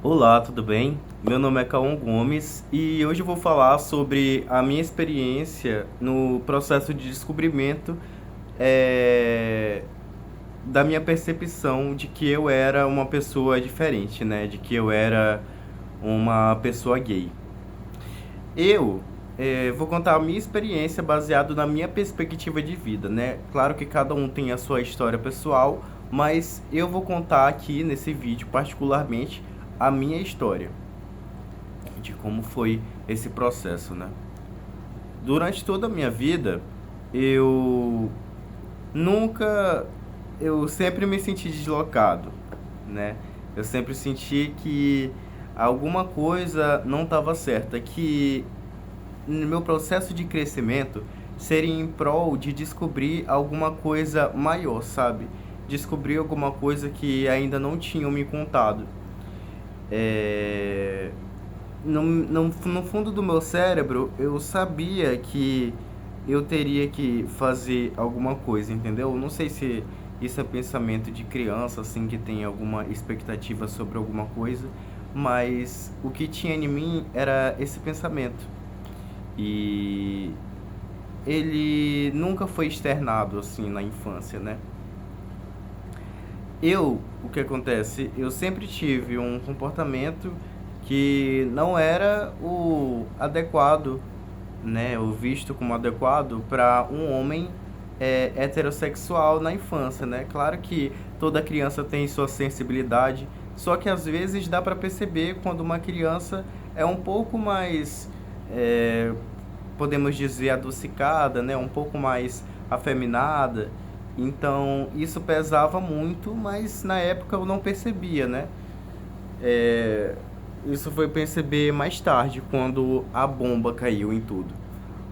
Olá, tudo bem? Meu nome é Cauã Gomes e hoje eu vou falar sobre a minha experiência no processo de descobrimento eh, da minha percepção de que eu era uma pessoa diferente, né? De que eu era uma pessoa gay. Eu vou contar a minha experiência baseado na minha perspectiva de vida, né? Claro que cada um tem a sua história pessoal, mas eu vou contar aqui nesse vídeo particularmente a minha história de como foi esse processo, né? Durante toda a minha vida, eu nunca, eu sempre me senti deslocado, né? Eu sempre senti que alguma coisa não estava certa, que no meu processo de crescimento seria em prol de descobrir alguma coisa maior, sabe? Descobrir alguma coisa que ainda não tinham me contado. É... no fundo do meu cérebro, eu sabia que eu teria que fazer alguma coisa, entendeu? Não sei se isso é pensamento de criança, assim, que tem alguma expectativa sobre alguma coisa, mas o que tinha em mim era esse pensamento. E ele nunca foi externado, assim, na infância, né? O que acontece? Eu sempre tive um comportamento que não era o adequado, né? O visto como adequado para um homem heterossexual na infância, né? Claro que toda criança tem sua sensibilidade, só que às vezes dá para perceber quando uma criança é um pouco mais, é, podemos dizer, adocicada, né? Um pouco mais afeminada. Então isso pesava muito, mas na época eu não percebia, né? É, isso foi perceber mais tarde, quando a bomba caiu em tudo.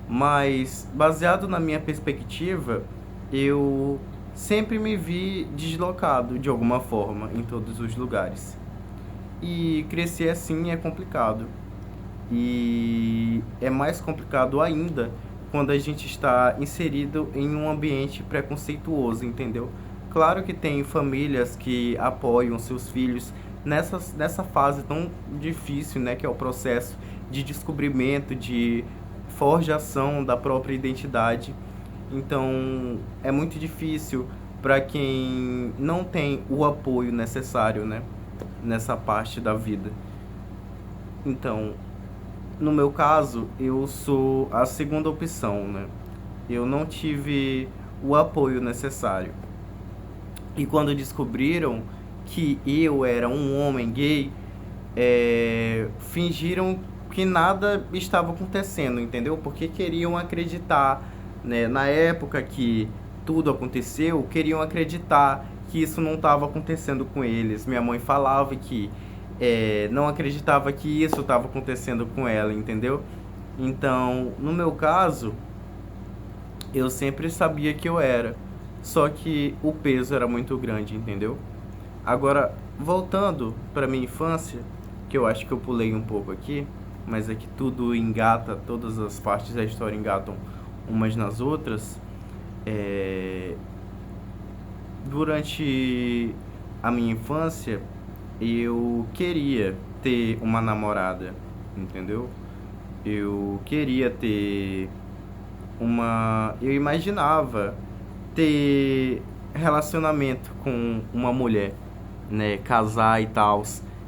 Mas, baseado na minha perspectiva, eu sempre me vi deslocado de alguma forma em todos os lugares. E crescer assim é complicado. E é mais complicado ainda quando a gente está inserido em um ambiente preconceituoso, entendeu? Claro que tem famílias que apoiam seus filhos nessa fase tão difícil, né, que é o processo de descobrimento, de forjação da própria identidade. Então, é muito difícil para quem não tem o apoio necessário, né, nessa parte da vida. Então, no meu caso, eu sou a segunda opção, né? Eu não tive o apoio necessário. E quando descobriram que eu era um homem gay, fingiram que nada estava acontecendo, entendeu? Porque queriam acreditar, né? Na época que tudo aconteceu, queriam acreditar que isso não estava acontecendo com eles. Minha mãe falava que não acreditava que isso estava acontecendo com ela, entendeu? Então, no meu caso, eu sempre sabia que eu era, só que o peso era muito grande, entendeu? Agora, voltando para minha infância, que eu acho que eu pulei um pouco aqui, mas é que tudo engata, todas as partes da história engatam umas nas outras. É... Durante a minha infância, eu queria ter uma namorada, entendeu? Eu queria ter uma. Eu imaginava ter relacionamento com uma mulher, né? Casar e tal.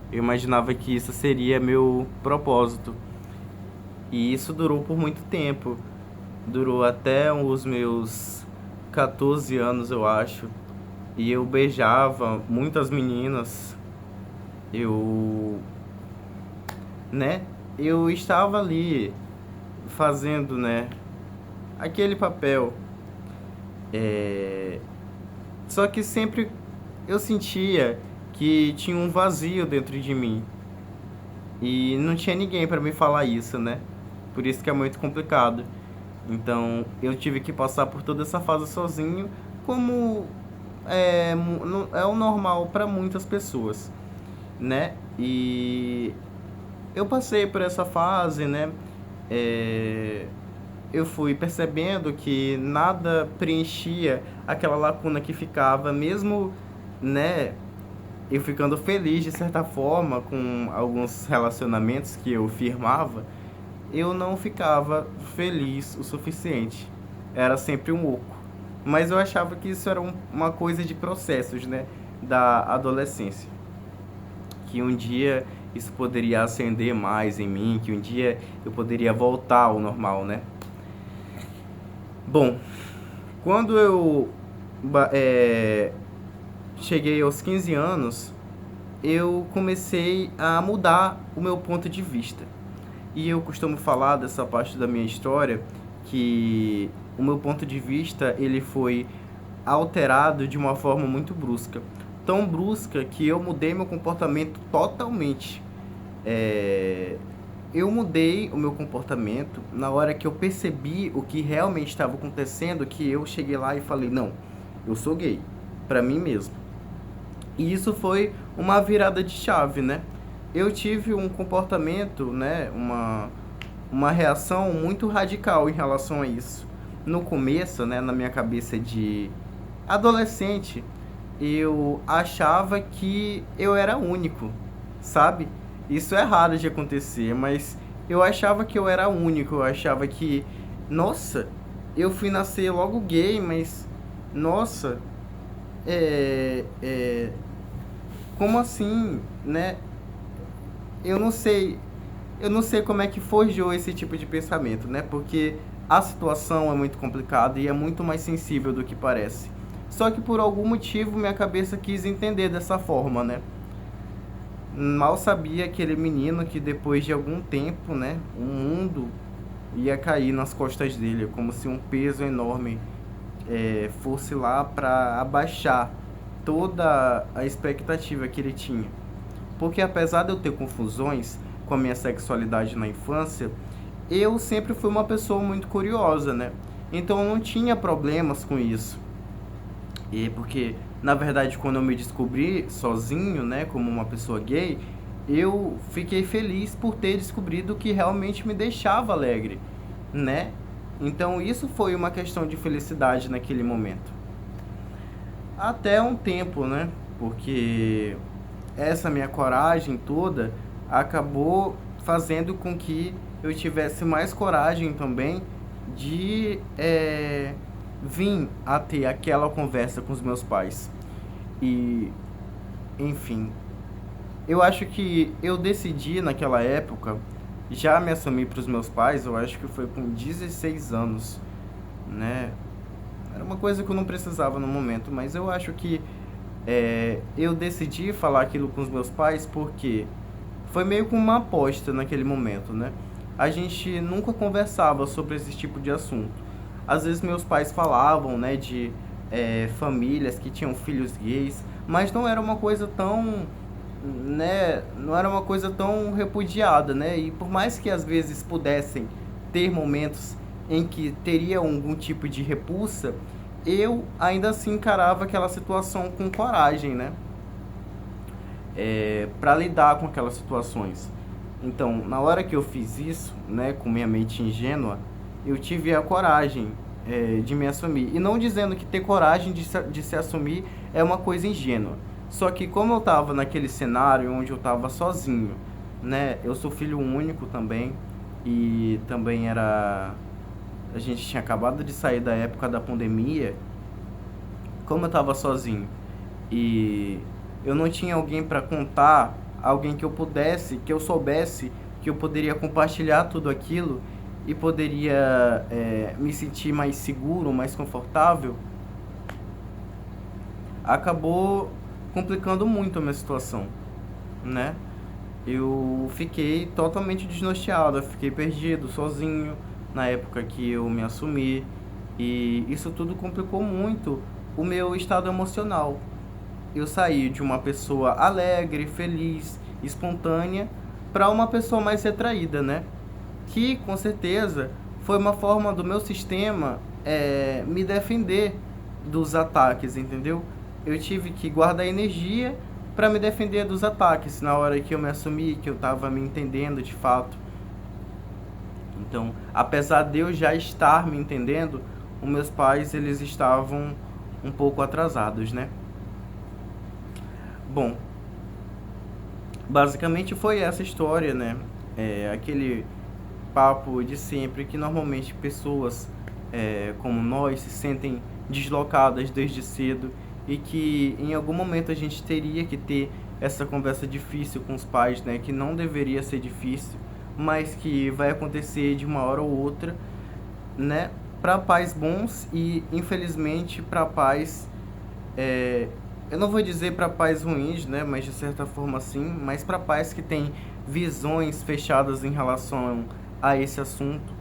Eu imaginava que isso seria meu propósito. E isso durou por muito tempo. Durou até os meus 14 anos, eu acho. E eu beijava muitas meninas. Eu, né? Eu estava ali fazendo, né, aquele papel. É... Só que sempre eu sentia que tinha um vazio dentro de mim. E não tinha ninguém para me falar isso, né? Por isso que é muito complicado. Então eu tive que passar por toda essa fase sozinho, como é o normal para muitas pessoas, né? E eu passei por essa fase, né? É, eu fui percebendo que nada preenchia aquela lacuna que ficava, mesmo, né, eu ficando feliz de certa forma com alguns relacionamentos que eu firmava, eu não ficava feliz o suficiente. Era sempre um oco. Mas eu achava que isso era uma coisa de processos, né, da adolescência. Que um dia isso poderia acender mais em mim, que um dia eu poderia voltar ao normal, né? Bom, quando eu cheguei aos 15 anos, eu comecei a mudar o meu ponto de vista. E eu costumo falar dessa parte da minha história que o meu ponto de vista ele foi alterado de uma forma muito brusca. Tão brusca que eu mudei meu comportamento totalmente. Eu mudei o meu comportamento na hora que eu percebi o que realmente estava acontecendo, que eu cheguei lá e falei, não, eu sou gay, pra mim mesmo. E isso foi uma virada de chave, né? Eu tive um comportamento, né, uma reação muito radical em relação a isso. No começo, né, na minha cabeça de adolescente, eu achava que eu era único, sabe? Isso é raro de acontecer, mas eu achava que eu era único, eu achava que, nossa, eu fui nascer logo gay, mas, nossa, como assim, né? Eu não sei, eu não sei como é que forjou esse tipo de pensamento, né? Porque a situação é muito complicada e é muito mais sensível do que parece. Só que por algum motivo minha cabeça quis entender dessa forma, né? Mal sabia aquele menino que depois de algum tempo, né, o mundo ia cair nas costas dele, como se um peso enorme fosse lá para abaixar toda a expectativa que ele tinha. Porque apesar de eu ter confusões com a minha sexualidade na infância, eu sempre fui uma pessoa muito curiosa, né? Então eu não tinha problemas com isso. E porque, na verdade, quando eu me descobri sozinho, né, como uma pessoa gay, eu fiquei feliz por ter descobrido o que realmente me deixava alegre, né? Então isso foi uma questão de felicidade naquele momento. Até um tempo, né? Porque essa minha coragem toda acabou fazendo com que eu tivesse mais coragem também de vir a ter aquela conversa com os meus pais. E, enfim, eu acho que eu decidi naquela época já me assumir para os meus pais, eu acho que foi com 16 anos, né? Era uma coisa que eu não precisava no momento, mas eu acho que eu decidi falar aquilo com os meus pais porque foi meio que uma aposta naquele momento, né? A gente nunca conversava sobre esse tipo de assunto. Às vezes meus pais falavam, né, de famílias que tinham filhos gays, mas não era uma coisa tão, né, não era uma coisa tão repudiada, né? E por mais que às vezes pudessem ter momentos em que teria algum tipo de repulsa, eu ainda assim encarava aquela situação com coragem, né? Para lidar com aquelas situações. Então, na hora que eu fiz isso, né, com minha mente ingênua, eu tive a coragem de me assumir. E não dizendo que ter coragem de se assumir é uma coisa ingênua. Só que como eu estava naquele cenário onde eu estava sozinho, né, eu sou filho único também, e também era... A gente tinha acabado de sair da época da pandemia. Como eu estava sozinho e eu não tinha alguém para contar, alguém que eu pudesse, que eu soubesse que eu poderia compartilhar tudo aquilo e poderia me sentir mais seguro, mais confortável, acabou complicando muito a minha situação, né? Eu fiquei totalmente desnorteado, eu fiquei perdido, sozinho, na época que eu me assumi, e isso tudo complicou muito o meu estado emocional. Eu saí de uma pessoa alegre, feliz, espontânea, para uma pessoa mais retraída, né? Que, com certeza, foi uma forma do meu sistema me defender dos ataques, entendeu? Eu tive que guardar energia para me defender dos ataques na hora que eu me assumi, que eu estava me entendendo de fato. Então, apesar de eu já estar me entendendo, os meus pais, eles estavam um pouco atrasados, né? Bom, Basicamente foi essa história, né? Aquele papo de sempre que normalmente pessoas como nós se sentem deslocadas desde cedo e que em algum momento a gente teria que ter essa conversa difícil com os pais, né? Que não deveria ser difícil, mas que vai acontecer de uma hora ou outra, né? Para pais bons e infelizmente para pais, é, eu não vou dizer para pais ruins, né? Mas de certa forma sim, mas para pais que têm visões fechadas em relação a esse assunto,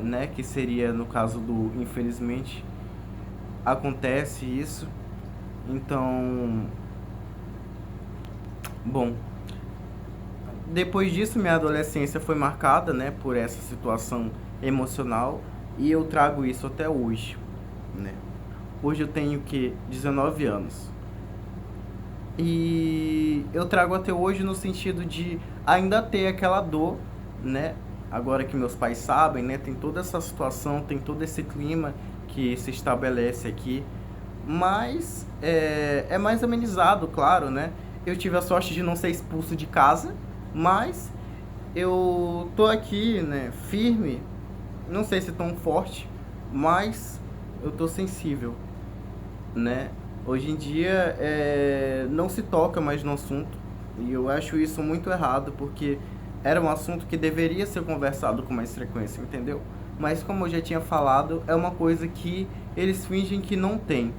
né? Que seria no caso do infelizmente acontece isso. Então, bom, depois disso minha adolescência foi marcada, né, por essa situação emocional e eu trago isso até hoje, né? Hoje eu tenho que 19 anos. E eu trago até hoje no sentido de ainda ter aquela dor, né? Agora que meus pais sabem, né? Tem toda essa situação, tem todo esse clima que se estabelece aqui. Mas é mais amenizado, claro, né? Eu tive a sorte de não ser expulso de casa, mas eu tô aqui, né? Firme, não sei se tão forte, mas eu tô sensível, né? Hoje em dia não se toca mais no assunto e eu acho isso muito errado porque era um assunto que deveria ser conversado com mais frequência, entendeu? Mas como eu já tinha falado, é uma coisa que eles fingem que não tem,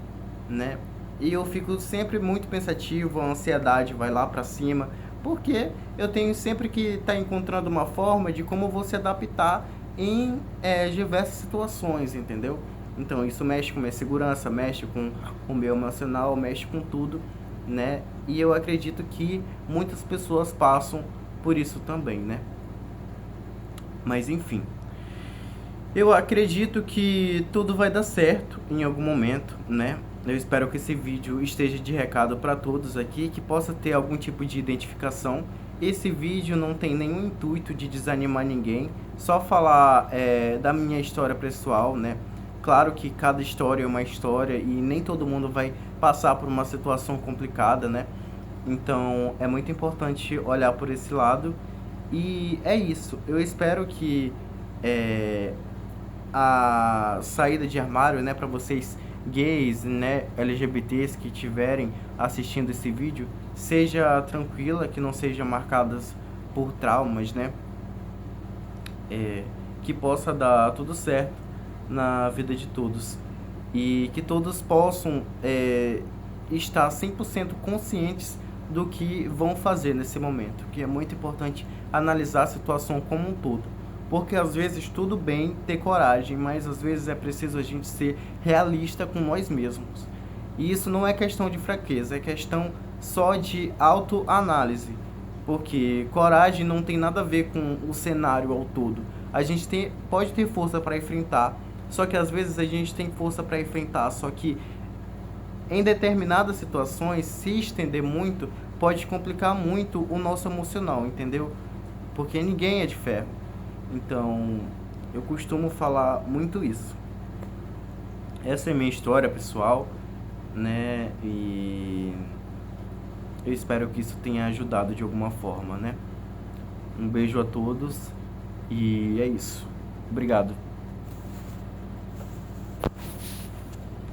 né? E eu fico sempre muito pensativo, a ansiedade vai lá pra cima, porque eu tenho sempre que estar encontrando uma forma de como vou se adaptar em diversas situações, entendeu? Então isso mexe com minha segurança, mexe com o meu emocional, mexe com tudo, né? E eu acredito que muitas pessoas passam por isso também, né? Mas enfim, eu acredito que tudo vai dar certo em algum momento, né? Eu espero que esse vídeo esteja de recado para todos aqui, que possa ter algum tipo de identificação. Esse vídeo não tem nenhum intuito de desanimar ninguém, só falar da minha história pessoal, né? Claro que cada história é uma história e nem todo mundo vai passar por uma situação complicada, né? Então é muito importante olhar por esse lado. E é isso. Eu espero que a saída de armário, né, para vocês gays, né, LGBTs que estiverem assistindo esse vídeo, seja tranquila, que não seja marcadas por traumas, né, que possa dar tudo certo na vida de todos e que todos possam estar 100% conscientes do que vão fazer nesse momento, que é muito importante analisar a situação como um todo. Porque às vezes tudo bem ter coragem, mas às vezes é preciso a gente ser realista com nós mesmos. E isso não é questão de fraqueza, é questão só de autoanálise. Porque coragem não tem nada a ver com o cenário ao todo. A gente pode ter força para enfrentar, só que às vezes a gente tem força para enfrentar, só que em determinadas situações, se estender muito, pode complicar muito o nosso emocional, entendeu? Porque ninguém é de ferro. Então, eu costumo falar muito isso. Essa é a minha história pessoal, né? E eu espero que isso tenha ajudado de alguma forma, né? Um beijo a todos e é isso. Obrigado.